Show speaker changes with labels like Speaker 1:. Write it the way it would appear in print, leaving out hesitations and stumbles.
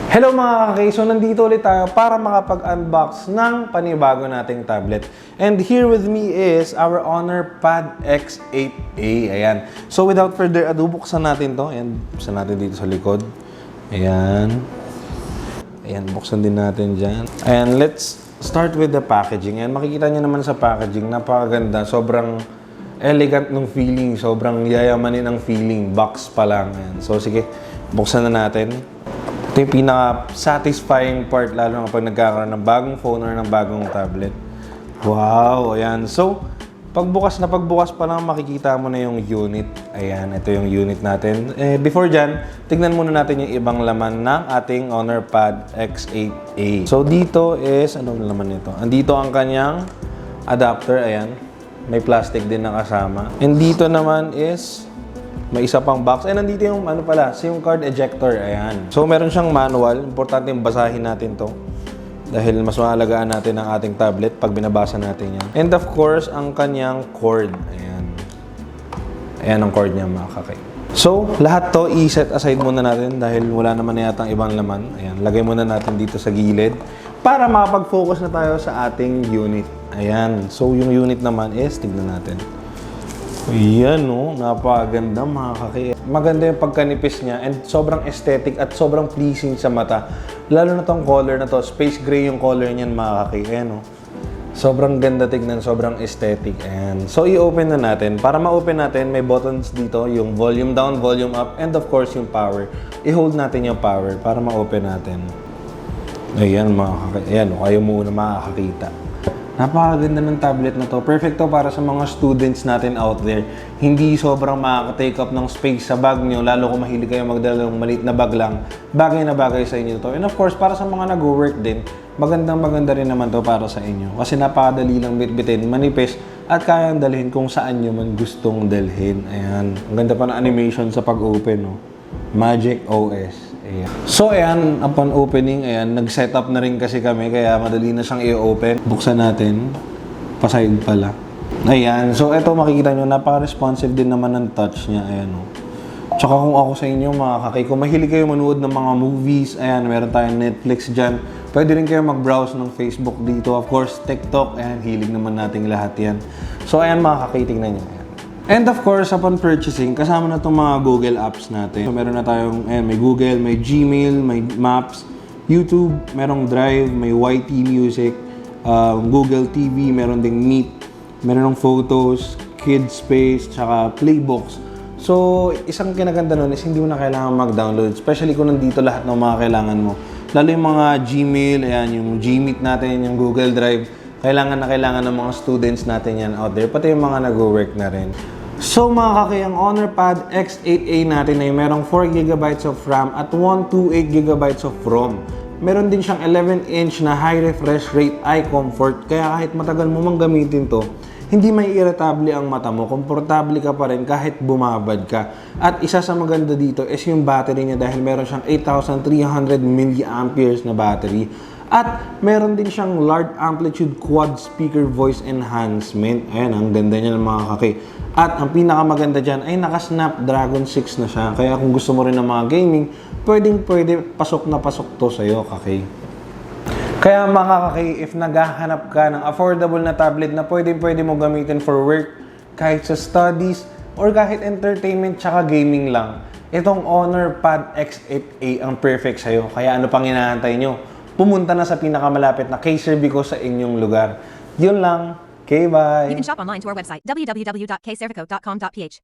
Speaker 1: Hello mga kaki! So nandito ulit tayo para makapag-unbox ng panibago nating tablet. And here with me is our Honor Pad X8A. Ayan. So without further ado, buksan natin to. Ayan, buksan natin dito sa likod. Ayan. Ayan, buksan din natin dyan. Ayan, let's start with the packaging. Ayan, makikita nyo naman sa packaging, napakaganda. Sobrang elegant ng feeling. Sobrang yayamanin ng feeling. Box pa lang. Ayan. So sige, buksan na natin. Ito yung pinaka-satisfying part lalo kapag nagkakaroon ng bagong phone or ng bagong tablet. Wow! Ayan. So, pagbukas pa lang makikita mo na yung unit. Ayan, ito yung unit natin. Before dyan, tignan muna natin yung ibang laman ng ating Honor Pad X8A. So, dito is, anong laman nito? Andito ang kanyang adapter. Ayan. May plastic din na kasama. And dito naman is may isa pang box. Nandito yung SIM card ejector. Ayan. So, meron siyang manual. Importante yung basahin natin to. Dahil mas maalagaan natin ang ating tablet pag binabasa natin yan. And of course, ang kanyang cord. Ayan. Ayan ang cord niya mga kakay. So, lahat to i-set aside muna natin dahil wala naman na yatang ibang laman. Ayan. Lagay muna natin dito sa gilid para makapag-focus na tayo sa ating unit. Ayan. So, yung unit naman is, tignan natin. Ayan, no? Napakaganda mga kaki. Maganda yung pagkanipis niya and sobrang aesthetic at sobrang pleasing sa mata. Lalo na tong color na to. Space gray yung color niyan mga kaki. Ayan, no? Sobrang ganda tignan, sobrang aesthetic. Ayan. So, i-open na natin. Para ma-open natin, may buttons dito. Yung volume down, volume up, and of course, yung power. I-hold natin yung power para ma-open natin. Ayan, mga kaki. Ayan, no? Kayo muna makakakita. Napakaganda ng tablet na to. Perfect to para sa mga students natin out there. Hindi sobrang makaka-take up ng space sa bag nyo, lalo kung mahilig kayo magdala ng maliit na bag lang. Bagay na bagay sa inyo to. And of course, para sa mga nag-work din, maganda rin naman to para sa inyo. Kasi napakadali lang bitbitin, manipis, at kayang dalhin kung saan nyo man gustong dalhin. Ayan. Ang ganda pa ng animation sa pag-open, no? Magic OS. Ayan. So, ayan, upon opening, ayan, nag-set up na rin kasi kami, kaya madali na siyang i-open. Buksan natin. Paside pala. Ayan. So, eto makikita nyo, napaka-responsive din naman ng touch niya. Ayan, o. Tsaka kung ako sa inyo, mga kakay, kung mahilig kayo manood ng mga movies, ayan, meron tayong Netflix dyan. Pwede rin kayo mag-browse ng Facebook dito. Of course, TikTok, ayan, hilig naman nating lahat yan. So, ayan, mga kakay, tignan nyo. Ayan. And of course, upon purchasing, kasama na itong mga Google apps natin. So, meron na tayong, ayan, may Google, may Gmail, may Maps, YouTube, merong Drive, may YT Music, Google TV, meron ding Meet, meron ng Photos, Kids Space, tsaka Playbooks. So, isang kinaganda nun is hindi mo na kailangan mag-download, especially kung nandito lahat ng mga kailangan mo. Lalo yung mga Gmail, ayan, yung Gmeet natin, yung Google Drive, kailangan ng mga students natin yan out there, pati yung mga nag-work na rin. So mga kaki, ang Honor Pad X8A natin ay merong 4GB of RAM at 128GB of ROM. Meron din siyang 11-inch na high refresh rate eye comfort, kaya kahit matagal mo mang gamitin to, hindi may irritable ang mata mo, komportable ka pa rin kahit bumabad ka. At isa sa maganda dito is yung battery niya dahil meron siyang 8,300 mAh na battery. At meron din siyang large amplitude quad speaker voice enhancement. Ayan, ang ganda niya ng mga kaki. At ang pinakamaganda dyan ay naka-Snapdragon 6 na siya. Kaya kung gusto mo rin ng mga gaming, pwede pasok na pasok to sa'yo, kaki. Kaya mga kaki, if naghahanap ka ng affordable na tablet na pwede mo gamitin for work, kahit sa studies, or kahit entertainment tsaka gaming lang, itong Honor Pad X8A ang perfect sa'yo. Kaya ano pang hinahantay nyo? Pumunta na sa pinakamalapit na K-Cervico sa inyong lugar. Yun lang. Okay, bye!
Speaker 2: You can shop online to our website, www.kcervico.com.ph.